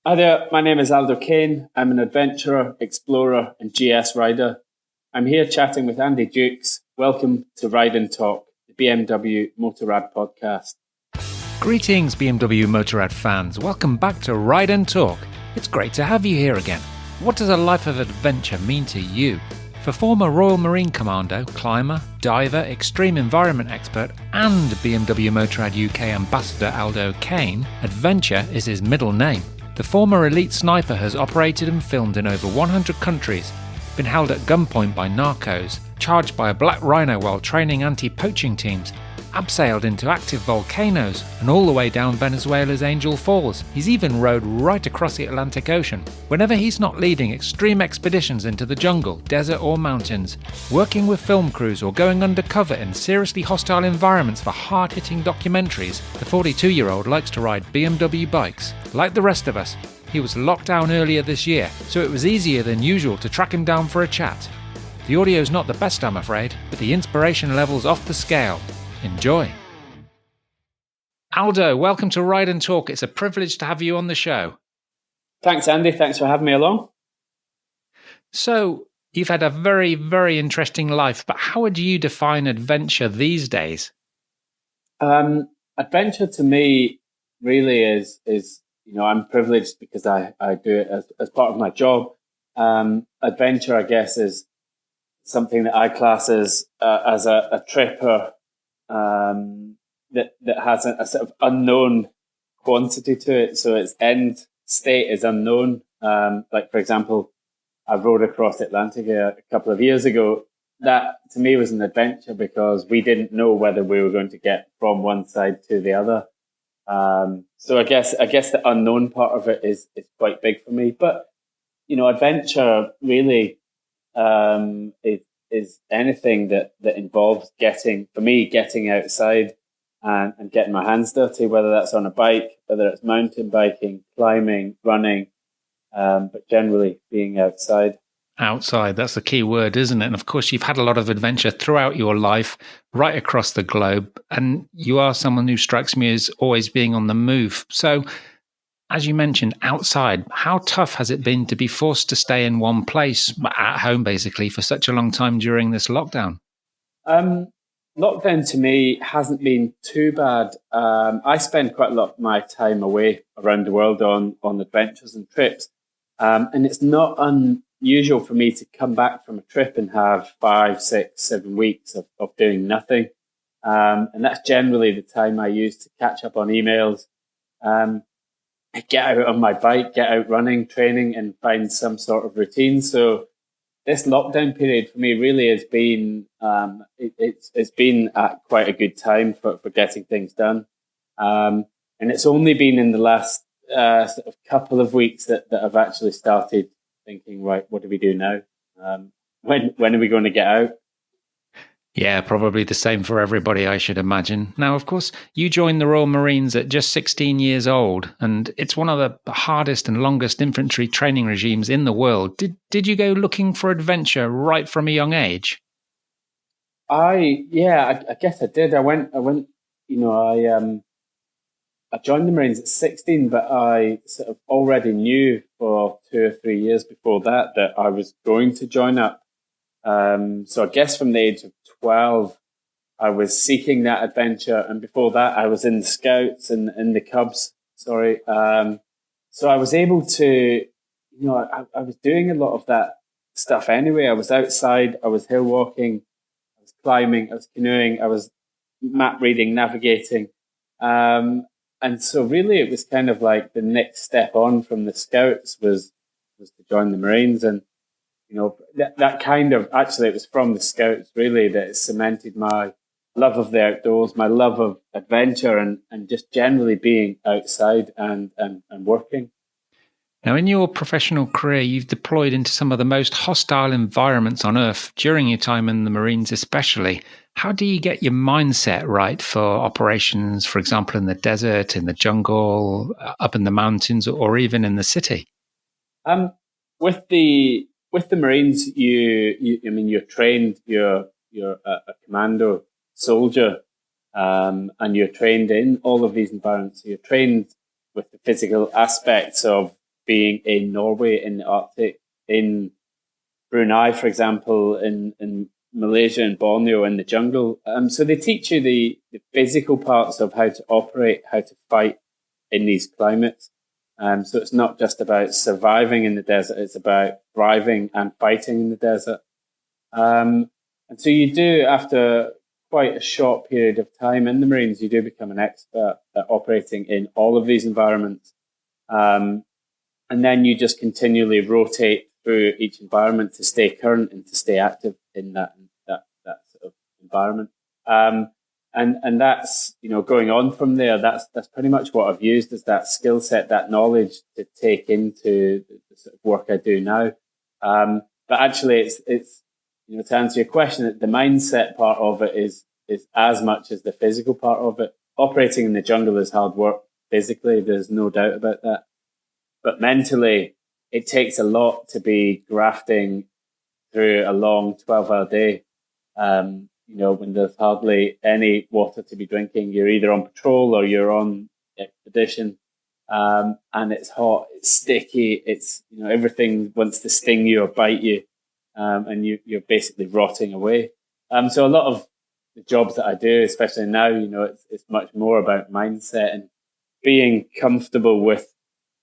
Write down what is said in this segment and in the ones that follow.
Hi there, my name is Aldo Kane. I'm an adventurer, explorer, and GS rider. I'm here chatting with Andy Dukes. Welcome to Ride and Talk, the BMW Motorrad podcast. Greetings, BMW Motorrad fans. Welcome back to Ride and Talk. It's great to have you here again. What does a life of adventure mean to you? For former Royal Marine Commando, climber, diver, extreme environment expert, and BMW Motorrad UK ambassador Aldo Kane, adventure is his middle name. The former elite sniper has operated and filmed in over 100 countries, been held at gunpoint by narcos, charged by a black Rhino while training anti-poaching teams, abseiled into active volcanoes, and all the way down Venezuela's Angel Falls. He's even rowed right across the Atlantic Ocean. Whenever he's not leading extreme expeditions into the jungle, desert or mountains, working with film crews or going undercover in seriously hostile environments for hard-hitting documentaries, the 42-year-old likes to ride BMW bikes. Like the rest of us, he was locked down earlier this year, so it was easier than usual to track him down for a chat. The audio's not the best, I'm afraid, but the inspiration level's off the scale. Enjoy. Aldo, welcome to Ride and Talk. It's a privilege to have you on the show. Thanks, Andy. Thanks for having me along. So, you've had a very, very interesting life, but how would you define adventure these days? Adventure to me really is I'm privileged because I do it as part of my job. Adventure, I guess, is something that I class as a tripper that has a sort of unknown quantity to it. So its end state is unknown. Like, for example, I rode across the Atlantic a couple of years ago. That to me was an adventure because we didn't know whether we were going to get from one side to the other. So I guess the unknown part of it is quite big for me. But, adventure really is anything that involves getting outside and getting my hands dirty, whether that's on a bike, whether it's mountain biking, climbing, running, but generally being outside. Outside, that's the key word, isn't it? And of course, you've had a lot of adventure throughout your life, right across the globe. And you are someone who strikes me as always being on the move. So, as you mentioned, outside, how tough has it been to be forced to stay in one place, at home basically, for such a long time during this lockdown? Lockdown to me hasn't been too bad. I spend quite a lot of my time away around the world on adventures and trips. And it's not unusual for me to come back from a trip and have 5, 6, 7 weeks of doing nothing. And that's generally the time I use to catch up on emails, get out on my bike, get out running, training, and find some sort of routine. So this lockdown period for me really has been it's been quite a good time for getting things done. And it's only been in the last sort of couple of weeks that I've actually started thinking, right, what do we do now? When are we going to get out? Yeah, probably the same for everybody, I should imagine. Now, of course, you joined the Royal Marines at just 16 years old, and it's one of the hardest and longest infantry training regimes in the world. Did you go looking for adventure right from a young age? I guess I did. I joined the Marines at 16, but I sort of already knew for 2 or 3 years before that I was going to join up. So I guess from the age of 12, I was seeking that adventure. And before that, I was in the Scouts and in the Cubs. Sorry. So I was able to, I was doing a lot of that stuff anyway. I was outside, I was hill walking, I was climbing, I was canoeing, I was map reading, navigating. And so really it was kind of like the next step on from the Scouts was to join the Marines. And that kind of, actually, it was from the Scouts really that it cemented my love of the outdoors, my love of adventure and just generally being outside and working. Now, in your professional career, you've deployed into some of the most hostile environments on Earth during your time in the Marines especially. How do you get your mindset right for operations, for example, in the desert, in the jungle, up in the mountains, or even in the city? With the Marines, you're trained, you're a commando soldier, and you're trained in all of these environments. So you're trained with the physical aspects of being in Norway, in the Arctic, in Brunei, for example, in Malaysia and Borneo in the jungle. So they teach you the physical parts of how to operate, how to fight in these climates. So it's not just about surviving in the desert, it's about thriving and fighting in the desert. And so you do, after quite a short period of time in the Marines, you do become an expert at operating in all of these environments. And then you just continually rotate through each environment to stay current and to stay active in that sort of environment. And that's, going on from there, that's pretty much what I've used as that skill set, that knowledge to take into the sort of work I do now. But actually it's, to answer your question, the mindset part of it is as much as the physical part of it. Operating in the jungle is hard work physically. There's no doubt about that. But mentally, it takes a lot to be grafting through a long 12-hour day. When there's hardly any water to be drinking, you're either on patrol or you're on expedition. And it's hot, it's sticky, it's, everything wants to sting you or bite you. And you're basically rotting away. So a lot of the jobs that I do, especially now, it's much more about mindset and being comfortable with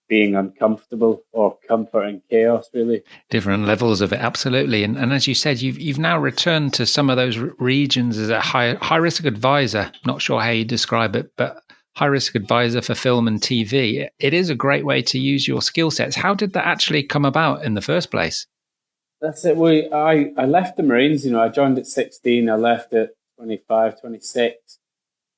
being uncomfortable, or comfort and chaos, really. Different levels of it, absolutely. And as you said, you've now returned to some of those regions as a high risk advisor. Not sure how you describe it, but high risk advisor for film and TV. It is a great way to use your skill sets. How did that actually come about in the first place? That's it. I left the Marines. I joined at 16. I left at 25, 26.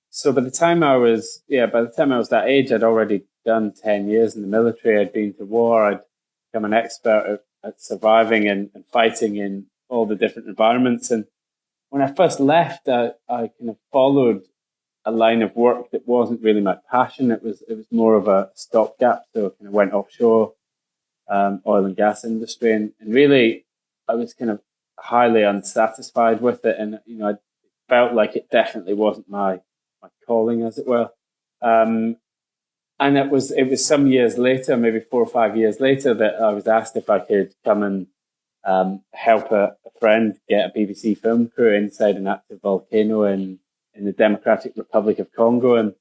So by the time I was that age, I'd already done 10 years in the military. I'd been to war. I'd become an expert at surviving and fighting in all the different environments. And when I first left, I kind of followed a line of work that wasn't really my passion. It was more of a stopgap. So I kind of went offshore, oil and gas industry, and really I was kind of highly unsatisfied with it. And, I felt like it definitely wasn't my calling, as it were. And it was some years later, maybe 4 or 5 years later, that I was asked if I could come and help a friend get a BBC film crew inside an active volcano in the Democratic Republic of Congo. And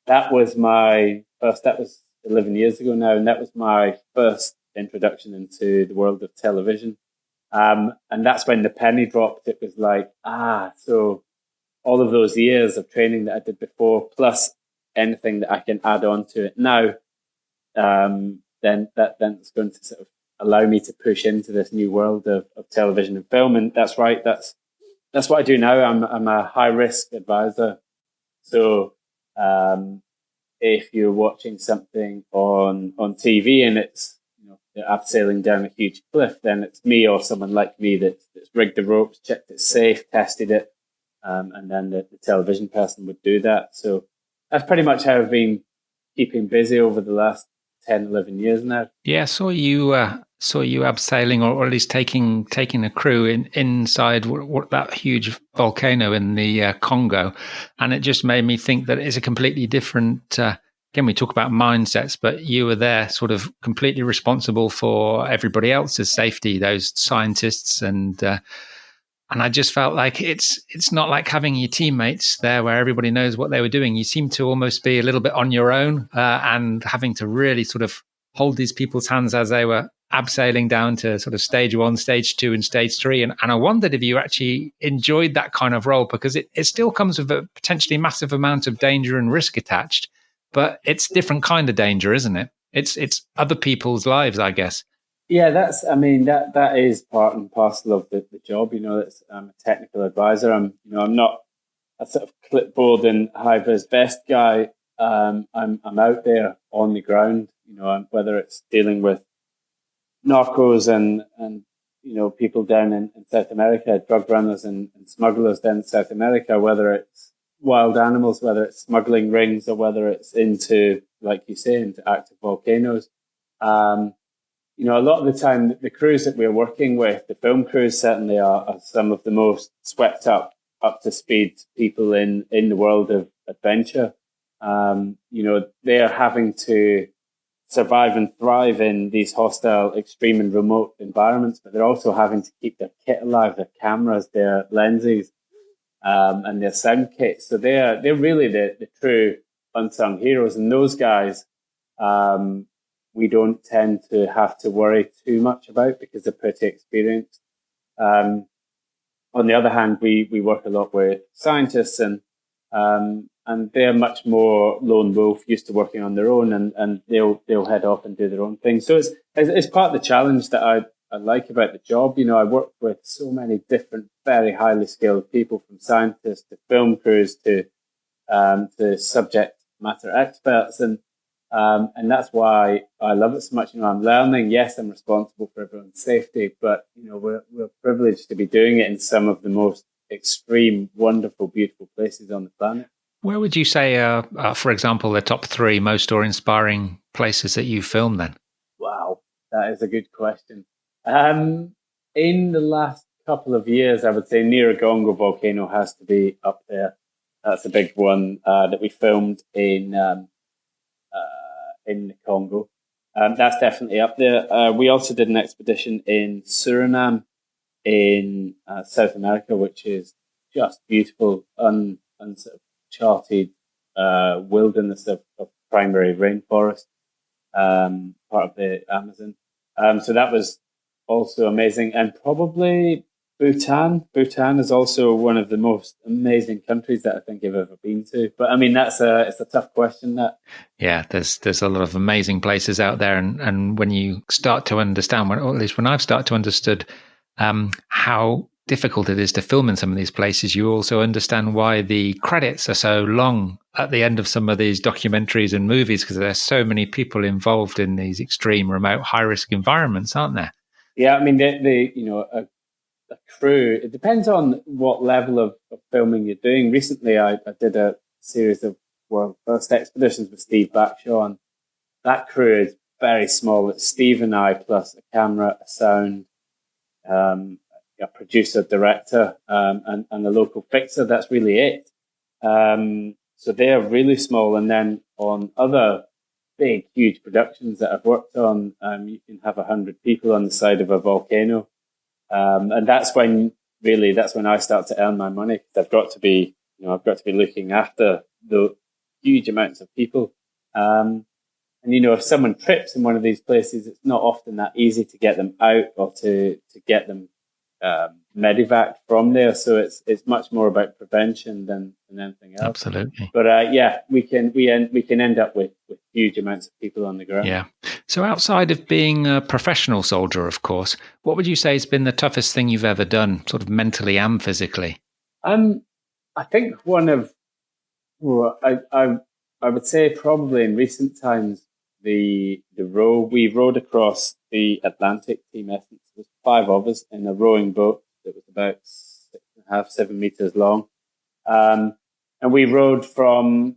that was that was 11 years ago now, and that was my first introduction into the world of television. And that's when the penny dropped. It was like, so all of those years of training that I did before, plus anything that I can add on to it now, then it's going to sort of allow me to push into this new world of television and film. And that's right. That's what I do now. I'm a high risk advisor. So, if you're watching something on TV and it's, they're abseiling down a huge cliff, then it's me or someone like me that's rigged the ropes, checked it safe, tested it. And then the television person would do that. So that's pretty much how I've been keeping busy over the last 10, 11 years now. Yeah, I saw you abseiling, or at least taking a crew inside that huge volcano in the Congo, and it just made me think that it's a completely different. Again, we talk about mindsets, but you were there, sort of completely responsible for everybody else's safety, those scientists and I just felt like it's not like having your teammates there where everybody knows what they were doing. You seem to almost be a little bit on your own and having to really sort of hold these people's hands as they were abseiling down to sort of stage 1, stage 2 and stage 3. And I wondered if you actually enjoyed that kind of role, because it still comes with a potentially massive amount of danger and risk attached, but it's different kind of danger, isn't it? It's other people's lives, I guess. Yeah, that is part and parcel of the job. I'm a technical advisor. I'm not a sort of clipboard and high vis vest guy. I'm out there on the ground. Whether it's dealing with narcos and people down in South America, drug runners and smugglers down in South America, whether it's wild animals, whether it's smuggling rings, or whether it's into, like you say, into active volcanoes. A lot of the time, the crews that we're working with, the film crews certainly are some of the most swept up to speed people in the world of adventure. They are having to survive and thrive in these hostile, extreme and remote environments, but they're also having to keep their kit alive, their cameras, their lenses, and their sound kits. So they're really the true unsung heroes. And those guys, we don't tend to have to worry too much about because they're pretty experienced. On the other hand, we work a lot with scientists and they're much more lone wolf, used to working on their own, and they'll head off and do their own thing. So it's part of the challenge that I like about the job. You know, I work with so many different, very highly skilled people, from scientists to film crews to subject matter experts, and that's why I love it so much. You know, I'm learning. Yes, I'm responsible for everyone's safety, but you know, we're privileged to be doing it in some of the most extreme, wonderful, beautiful places on the planet. Where would you say, for example, the top 3 most awe-inspiring places that you filmed then? Wow, that is a good question. In the last couple of years, I would say Nyiragongo volcano has to be up there. That's a big one that we filmed in the Congo. That's definitely up there. We also did an expedition in Suriname in South America, which is just beautiful, uncharted wilderness of primary rainforest, part of the Amazon. So that was also amazing. And probably Bhutan. Bhutan is also one of the most amazing countries that I think I've ever been to. But I mean, it's a tough question. That yeah, there's a lot of amazing places out there, and when you start to understand, or at least when I've started to understood how difficult it is to film in some of these places, you also understand why the credits are so long at the end of some of these documentaries and movies, because there's so many people involved in these extreme, remote, high-risk environments, aren't there? Yeah, I mean, a crew, it depends on what level of filming you're doing. Recently, I did a series of world first expeditions with Steve Backshaw, and that crew is very small. It's Steve and I plus a camera, a sound, a producer, director, and a local fixer. That's really it. So they're really small. And then on other big, huge productions that I've worked on, you can have 100 people on the side of a volcano. And that's when I start to earn my money, because I've got to be looking after the huge amounts of people. And, you know, if someone trips in one of these places, it's not often that easy to get them out or to get them medevac from there. So it's much more about prevention than anything else. Absolutely. But yeah, we can end up with huge amounts of people on the ground. Yeah. So outside of being a professional soldier, of course, what would you say has been the toughest thing you've ever done, sort of mentally and physically? I think I would say probably in recent times, we rowed across the Atlantic. Team Essence, there was 5 of us in a rowing boat that was about 6.5, 7 meters long, and we rowed from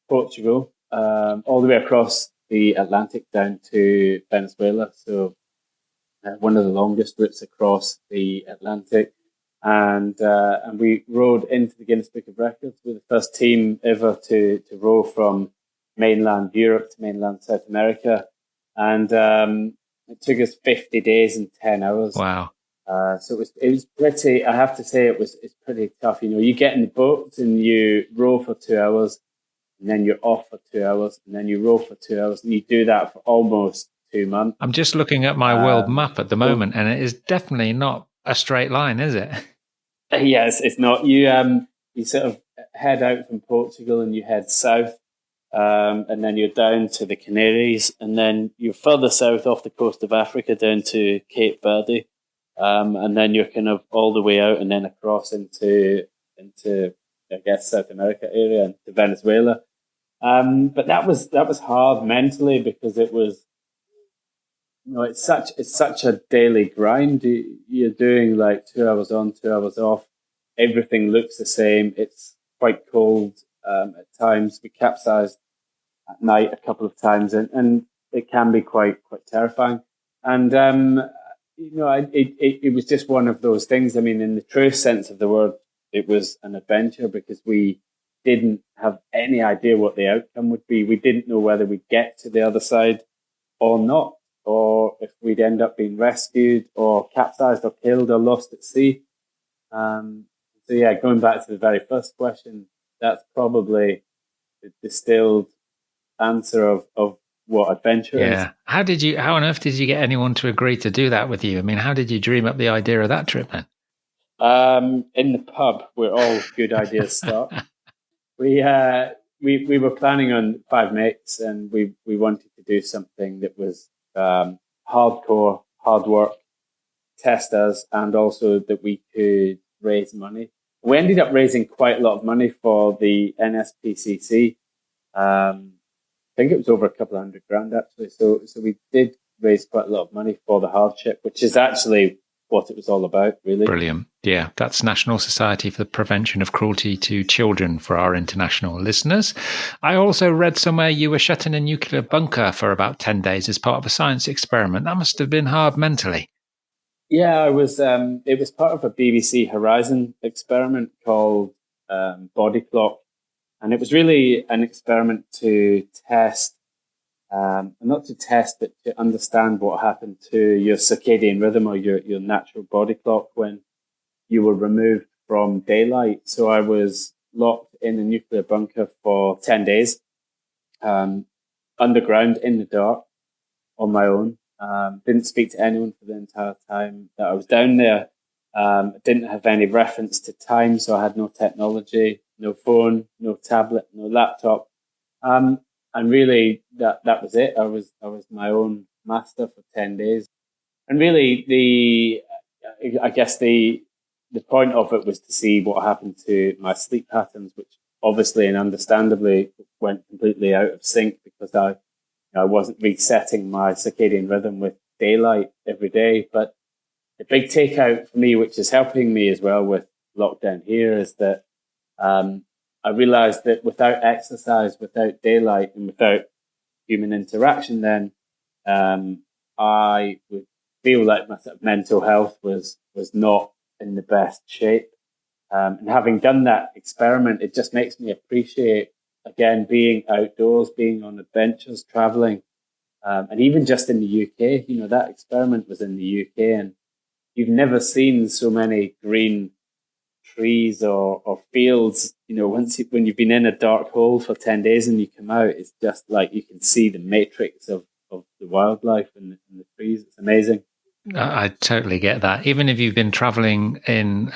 Portugal all the way across the Atlantic down to Venezuela. So one of the longest routes across the Atlantic. And we rowed into the Guinness Book of Records. We're the first team ever to row from mainland Europe to mainland South America. And it took us 50 days and 10 hours. Wow. So it was pretty, I have to say it's pretty tough. You know, you get in the boat and you row for 2 hours, and then you're off for 2 hours, and then you row for 2 hours, and you do that for almost 2 months. I'm just looking at my world map at the moment, and it is definitely not a straight line, is it? Yes, it's not. You sort of head out from Portugal and you head south, and then you're down to the Canaries, and then you're further south off the coast of Africa down to Cape Verde, and then you're kind of all the way out and then across into I guess South America area and to Venezuela. But that was hard mentally, because it was, you know, it's such a daily grind. You're doing like 2 hours on, 2 hours off. Everything looks the same. It's quite cold at times. We capsized at night a couple of times, and it can be quite terrifying. And you know, it was just one of those things. I mean, in the truest sense of the word, it was an adventure, because we didn't have any idea what the outcome would be. We didn't know whether we'd get to the other side or not, or if we'd end up being rescued or capsized or killed or lost at sea. So yeah, going back to the very first question, that's probably the distilled answer of what adventure is. Yeah. How on earth did you get anyone to agree to do that with you? I mean, how did you dream up the idea of that trip then? In the pub, where all good ideas start. We were planning on 5 mates, and we wanted to do something that was hardcore, hard work, test us, and also that we could raise money. We ended up raising quite a lot of money for the NSPCC. I think it was over a couple of $100,000 actually. So we did raise quite a lot of money for the hardship, which is actually what it was all about, really. Brilliant. Yeah, that's National Society for the Prevention of Cruelty to Children for our international listeners. I also read somewhere you were shut in a nuclear bunker for about 10 days as part of a science experiment. That must have been hard mentally. Yeah, I was. It was part of a BBC Horizon experiment called Body Clock, and it was really an experiment to test, not to test, but to understand what happened to your circadian rhythm or your natural body clock when you were removed from daylight. So I was locked in a nuclear bunker for 10 days, underground in the dark on my own. Didn't speak to anyone for the entire time that I was down there. Didn't have any reference to time, so I had no technology, no phone, no tablet, no laptop. And really that was it. I was my own master for 10 days. And really I guess the point of it was to see what happened to my sleep patterns, which obviously and understandably went completely out of sync because I wasn't resetting my circadian rhythm with daylight every day. But the big takeout for me, which is helping me as well with lockdown here, is that I realized that without exercise, without daylight, and without human interaction, then I would feel like my sort of mental health was not in the best shape. And having done that experiment, it just makes me appreciate, again, being outdoors, being on adventures, traveling, and even just in the UK. That experiment was in the UK, and you've never seen so many green trees or fields. When you've been in a dark hole for 10 days and you come out, it's just like you can see the matrix of the wildlife and the trees. It's amazing. I totally get that. Even if you've been traveling in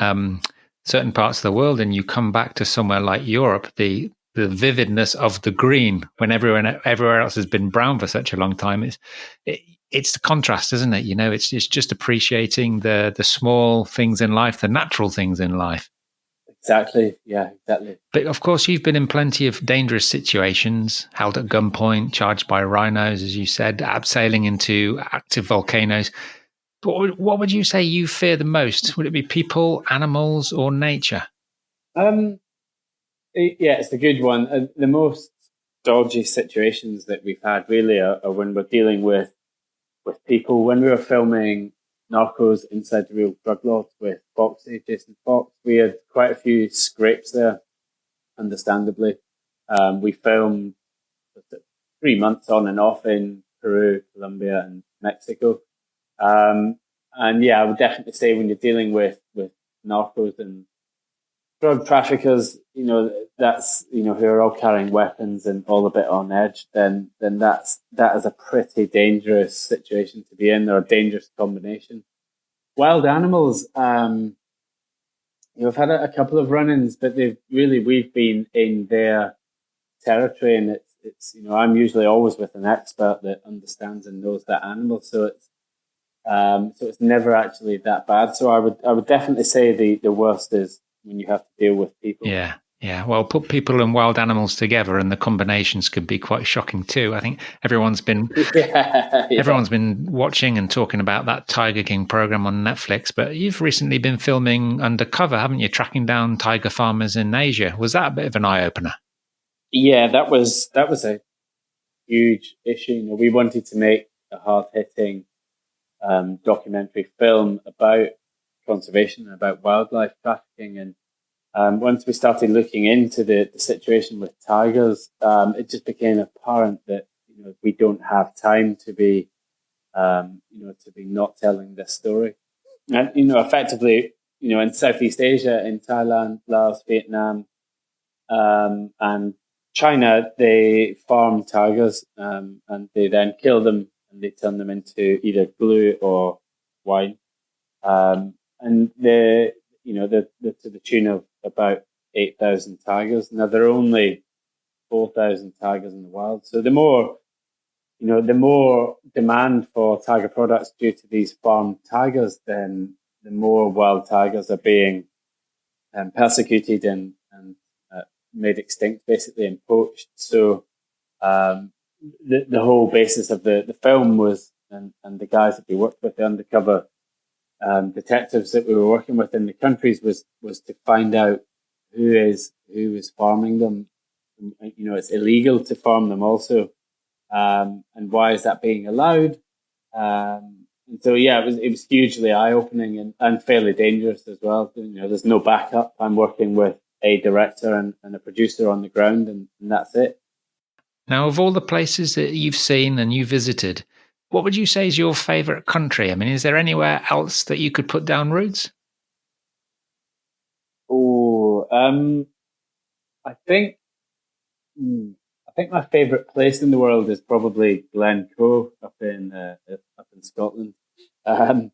certain parts of the world and you come back to somewhere like Europe, the vividness of the green when everywhere else has been brown for such a long time, it's the contrast, isn't it? It's just appreciating the small things in life, the natural things in life. Exactly. Yeah, exactly. But of course, you've been in plenty of dangerous situations, held at gunpoint, charged by rhinos, as you said, abseiling into active volcanoes. But what would you say you fear the most? Would it be people, animals, or nature? Yeah, it's a good one. The most dodgy situations that we've had really are when we're dealing with people. When we were filming Narcos Inside the Real Drug Lords with Jason Fox, we had quite a few scrapes there, understandably. We filmed 3 months on and off in Peru, Colombia, and Mexico. And yeah, I would definitely say when you're dealing with narcos and drug traffickers, that's, who are all carrying weapons and all a bit on edge, then that is a pretty dangerous situation to be in, or a dangerous combination. Wild animals, I've had a couple of run-ins, but we've been in their territory, and it's I'm usually always with an expert that understands and knows that animal, so it's never actually that bad. So I would definitely say the worst is when you have to deal with people. Yeah. Well, put people and wild animals together, and the combinations could be quite shocking too. I think everyone's been been watching and talking about that Tiger King program on Netflix. But you've recently been filming undercover, haven't you? Tracking down tiger farmers in Asia. Was that a bit of an eye opener? Yeah, that was a huge issue. We wanted to make a hard hitting documentary film about conservation and about wildlife trafficking, and once we started looking into the situation with tigers, it just became apparent that we don't have time to be not telling this story. And effectively, in Southeast Asia, in Thailand, Laos, Vietnam, and China, they farm tigers, and they then kill them and they turn them into either glue or wine. And they're to the tune of about 8,000 tigers. Now there are only 4,000 tigers in the wild. So the more demand for tiger products due to these farmed tigers, then the more wild tigers are being persecuted and made extinct, basically, and poached. So the whole basis of the film was, and the guys that we worked with, the undercover detectives that we were working with in the countries, was to find out who is farming them. It's illegal to farm them also, and why is that being allowed? And so it was hugely eye opening and fairly dangerous as well. There's no backup. I'm working with a director and a producer on the ground, and that's it. Now, of all the places that you've seen and you visited, what would you say is your favourite country? I mean, is there anywhere else that you could put down roots? Oh, I think my favourite place in the world is probably Glencoe up in Scotland. I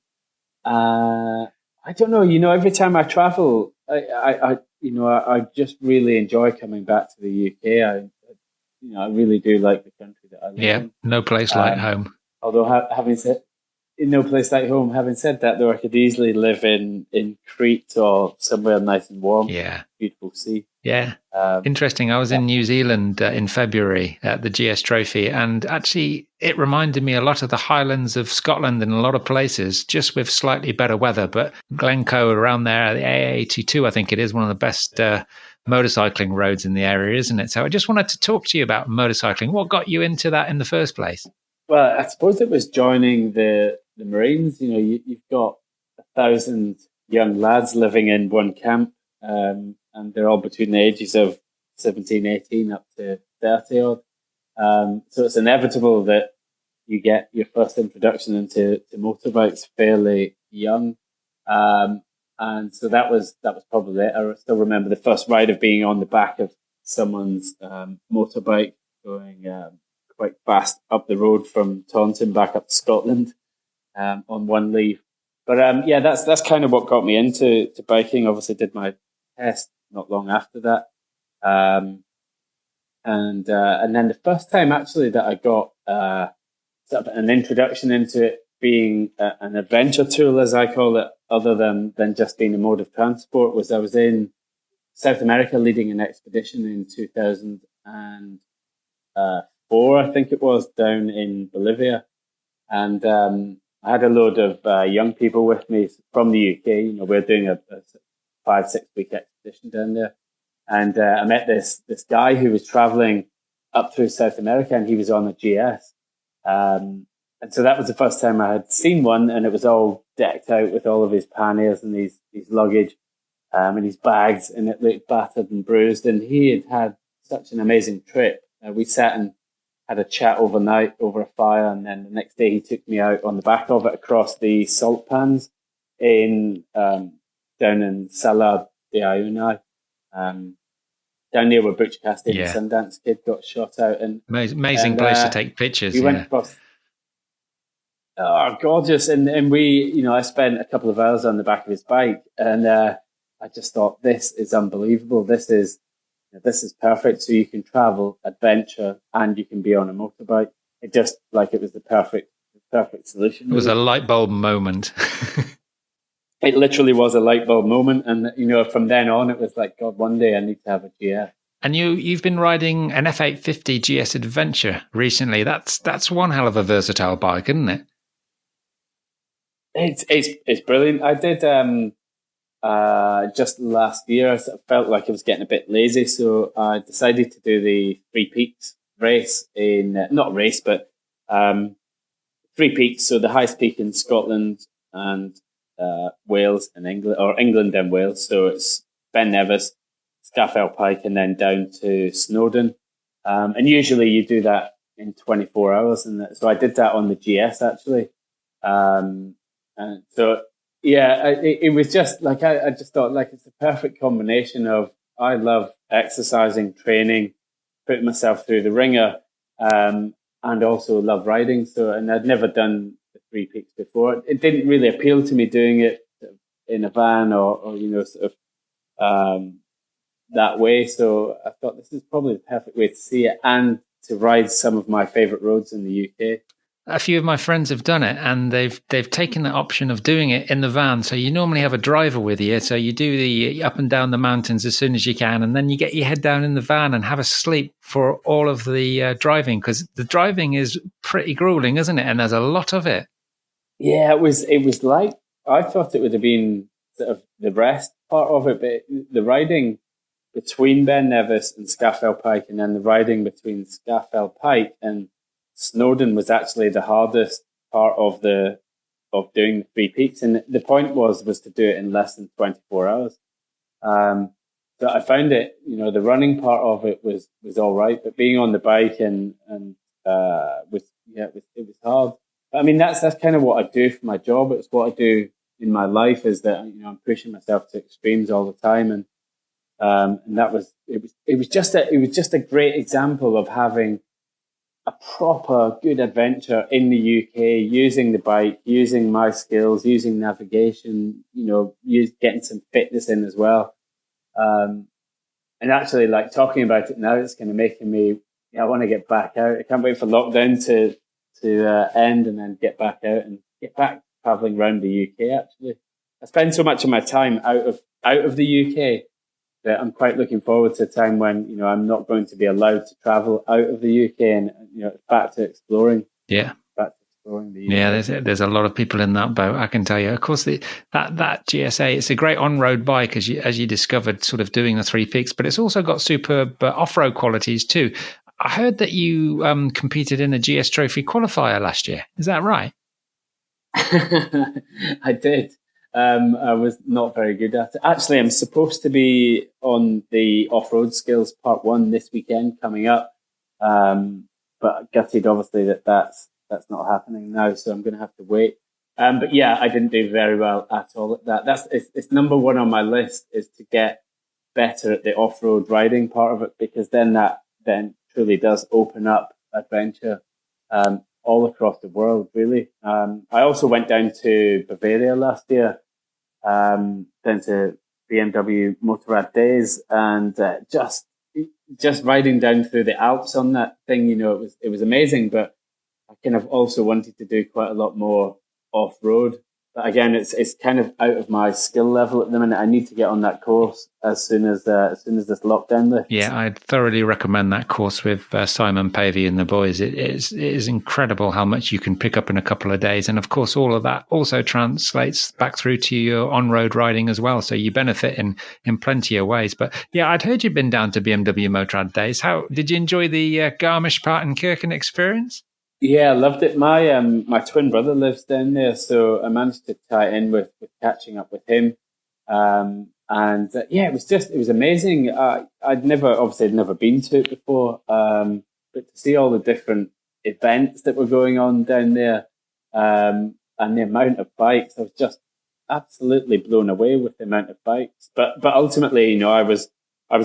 don't know. Every time I travel, I just really enjoy coming back to the UK. I really do like the country that I live in. Yeah, no place like home. Although having said, no place like home. Having said that, though, I could easily live in Crete or somewhere nice and warm. Yeah, beautiful sea. Yeah. Interesting. I was in New Zealand in February at the GS Trophy, and actually it reminded me a lot of the Highlands of Scotland in a lot of places, just with slightly better weather. But Glencoe around there, the AA82, I think it is one of the best motorcycling roads in the area, isn't it? So I just wanted to talk to you about motorcycling. What got you into that in the first place? Well, I suppose it was joining the Marines. You've got 1,000 young lads living in one camp. And they're all between the ages of 17, 18 up to 30 odd. So it's inevitable that you get your first introduction into motorbikes fairly young. And so that was probably it. I still remember the first ride of being on the back of someone's motorbike going quite fast up the road from Taunton back up to Scotland on one leaf. But that's kind of what got me into biking. Obviously did my test not long after that. And then the first time actually that I got sort of an introduction into it being an adventure tool, as I call it, other than just being a mode of transport, was I was in South America leading an expedition in 2004, I think it was, down in Bolivia. And I had a load of young people with me from the UK. We're doing a 5-6 week expedition down there. And I met this guy who was traveling up through South America, and he was on a GS. And so that was the first time I had seen one, and it was all decked out with all of his panniers and his luggage and his bags, and it looked battered and bruised. And he had such an amazing trip. We sat and had a chat overnight over a fire, and then the next day he took me out on the back of it across the salt pans in down in Salar de Uyuni, down near where Butch Cassidy and Sundance Kid got shot out. And amazing place to take pictures. We went across. Oh, gorgeous! And we, I spent a couple of hours on the back of his bike, and I just thought, this is unbelievable. This is perfect. So you can travel, adventure, and you can be on a motorbike. It just it was the perfect solution. It was a light bulb moment. It literally was a light bulb moment, and from then on, it was like, God, one day I need to have a GS. And you've been riding an F850 GS Adventure recently. That's one hell of a versatile bike, isn't it? It's brilliant. I did just last year. I sort of felt like I was getting a bit lazy, so I decided to do the Three Peaks race not race, but Three Peaks. So the highest peak in Scotland and Wales and England, or England and Wales. So it's Ben Nevis, Scafell Pike, and then down to Snowdon. And usually you do that in 24 hours. And so I did that on the GS actually. And so, yeah, it was just like, I just thought like it's the perfect combination of, I love exercising, training, putting myself through the ringer, and also love riding. So, and I'd never done the Three Peaks before. It didn't really appeal to me doing it in a van or sort of, that way. So I thought this is probably the perfect way to see it and to ride some of my favorite roads in the UK. A few of my friends have done it, and they've taken the option of doing it in the van. So you normally have a driver with you, so you do the up and down the mountains as soon as you can, and then you get your head down in the van and have a sleep for all of the driving, because the driving is pretty grueling, isn't it? And there's a lot of it. Yeah, it was like, I thought it would have been sort of the rest part of it, but the riding between Ben Nevis and Scafell Pike, and then the riding between Scafell Pike and Snowdon was actually the hardest part of doing the Three Peaks. And the point was to do it in less than 24 hours. So I found it, the running part of it was all right, but being on the bike and it was hard. But I mean, that's kind of what I do for my job. It's what I do in my life, is that, I'm pushing myself to extremes all the time. And that was, it was just a great example of having a proper good adventure in the UK, using the bike, using my skills, using navigation, getting some fitness in as well. And actually, like, talking about it now, it's kind of making me, I want to get back out. I can't wait for lockdown to end and then get back out and get back traveling around the UK. Actually, I spend so much of my time out of the UK that I'm quite looking forward to a time when, I'm not going to be allowed to travel out of the UK and, back to exploring. Yeah. Back to exploring the UK. Yeah, there's a lot of people in that boat, I can tell you. Of course, that GSA, it's a great on-road bike, as you discovered, sort of doing the Three Peaks, but it's also got superb off-road qualities too. I heard that you competed in a GS Trophy qualifier last year. Is that right? I did. I was not very good at it. Actually, I'm supposed to be on the off-road skills part 1 this weekend coming up. But gutted, obviously, that's not happening now. So I'm going to have to wait. But yeah, I didn't do very well at all at that. It's number 1 on my list, is to get better at the off-road riding part of it, because then that truly does open up adventure, all across the world, really. I also went down to Bavaria last year, down to BMW Motorrad days, and just riding down through the Alps on that thing. It was amazing. But I kind of also wanted to do quite a lot more off road. But again, it's kind of out of my skill level at the minute. I need to get on that course as soon as this lockdown lifts. Yeah, I'd thoroughly recommend that course with Simon Pavey and the boys. It is incredible how much you can pick up in a couple of days. And of course, all of that also translates back through to your on-road riding as well. So you benefit in plenty of ways. But yeah, I'd heard you'd been down to BMW Motorrad days. How did you enjoy the Garmisch-Partenkirchen experience? Yeah, I loved it. My twin brother lives down there, so I managed to tie in with catching up with him. Yeah, it was amazing. I'd never been to it before, but to see all the different events that were going on down there, and the amount of bikes, I was just absolutely blown away with the amount of bikes. But ultimately, I was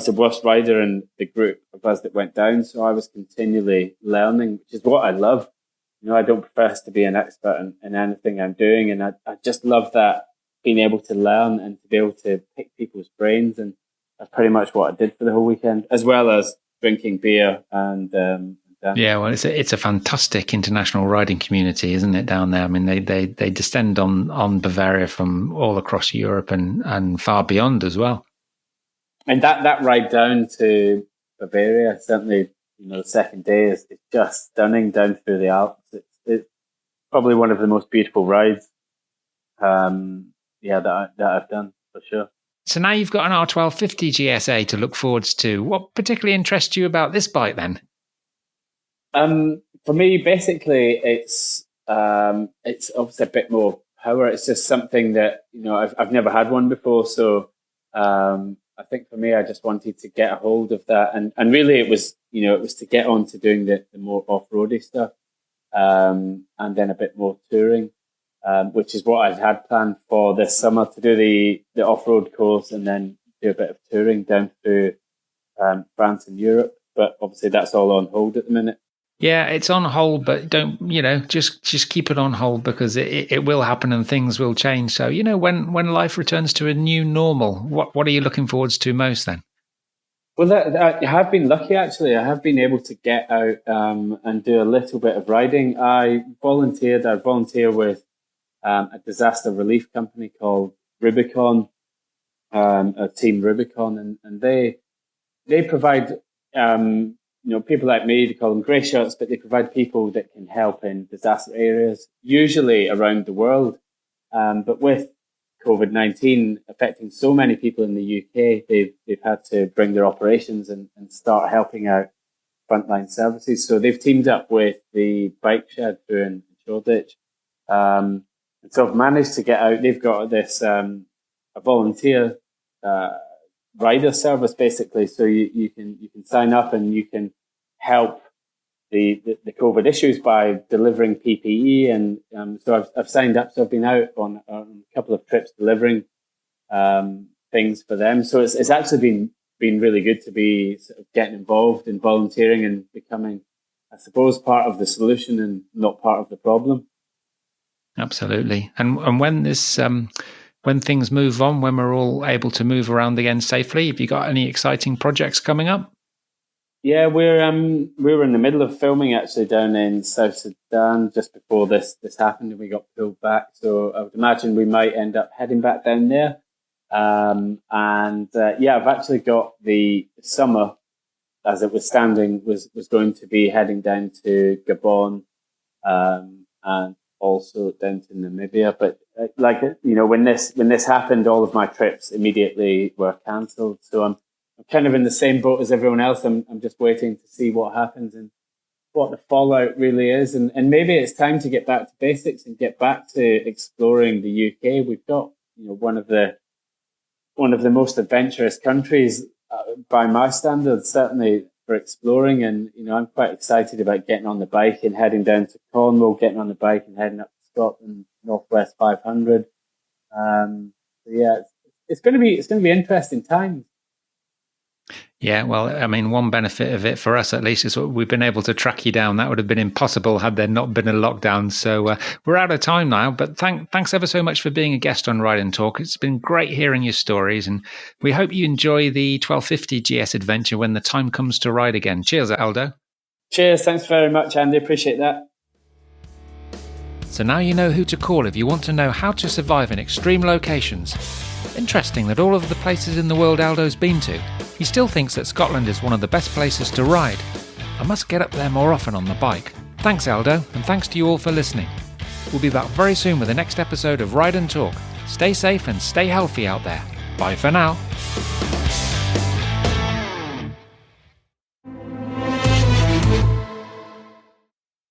the worst rider in the group of us that went down, so I was continually learning, which is what I love. I don't profess to be an expert in anything I'm doing, and I just love that, being able to learn and to be able to pick people's brains, and that's pretty much what I did for the whole weekend, as well as drinking beer and yeah, well, it's a fantastic international riding community, isn't it, down there? I mean, they descend on Bavaria from all across Europe and far beyond as well. And that ride down to Bavaria, certainly, the second day is just stunning down through the Alps. It's probably one of the most beautiful rides, that I've done, for sure. So now you've got an R1250 GSA to look forwards to. What particularly interests you about this bike then? For me, basically, it's obviously a bit more power. It's just something that, I've never had one before, so I think for me, I just wanted to get a hold of that. And really it was to get on to doing the more off-roady stuff, and then a bit more touring, which is what I'd had planned for this summer, to do the off-road course and then do a bit of touring down through France and Europe. But obviously that's all on hold at the minute. Yeah, it's on hold, but don't, just keep it on hold, because it will happen and things will change. So, when life returns to a new normal, what are you looking forward to most then? Well, I have been lucky, actually. I have been able to get out and do a little bit of riding. I volunteer with a disaster relief company called Rubicon, a Team Rubicon, and they provide people like me, they call them grey shirts, but they provide people that can help in disaster areas, usually around the world. But with COVID-19 affecting so many people in the UK, they've had to bring their operations and start helping out frontline services. So they've teamed up with the bike shed through in Shoreditch. And so I've managed to get out. They've got this a volunteer rider service, basically. So you can sign up and you can help the COVID issues by delivering PPE. And so I've signed up. So I've been out on a couple of trips delivering things for them. So it's actually been really good to be sort of getting involved in volunteering and becoming, I suppose, part of the solution and not part of the problem. Absolutely. And when this when things move on, when we're all able to move around again safely, have you got any exciting projects coming up? Yeah, we were in the middle of filming actually down in South Sudan just before this happened, and we got pulled back. So I would imagine we might end up heading back down there. I've actually got the summer, as it was standing, was going to be heading down to Gabon, and also down to Namibia. But when this happened, all of my trips immediately were cancelled. So I'm kind of in the same boat as everyone else. I'm just waiting to see what happens and what the fallout really is. And maybe it's time to get back to basics and get back to exploring the UK. We've got, one of the most adventurous countries by my standards, certainly for exploring. And, I'm quite excited about getting on the bike and heading down to Cornwall, getting on the bike and heading up to Scotland, Northwest 500. It's going to be interesting times. Yeah, well, I mean, one benefit of it for us, at least, is we've been able to track you down. That would have been impossible had there not been a lockdown. So we're out of time now, but thanks ever so much for being a guest on Ride and Talk. It's been great hearing your stories, and we hope you enjoy the 1250 GS adventure when the time comes to ride again. Cheers, Aldo. Cheers. Thanks very much, Andy. Appreciate that. So now you know who to call if you want to know how to survive in extreme locations. Interesting that all of the places in the world Aldo's been to, he still thinks that Scotland is one of the best places to ride. I must get up there more often on the bike. Thanks, Aldo, and thanks to you all for listening. We'll be back very soon with the next episode of Ride and Talk. Stay safe and stay healthy out there. Bye for now.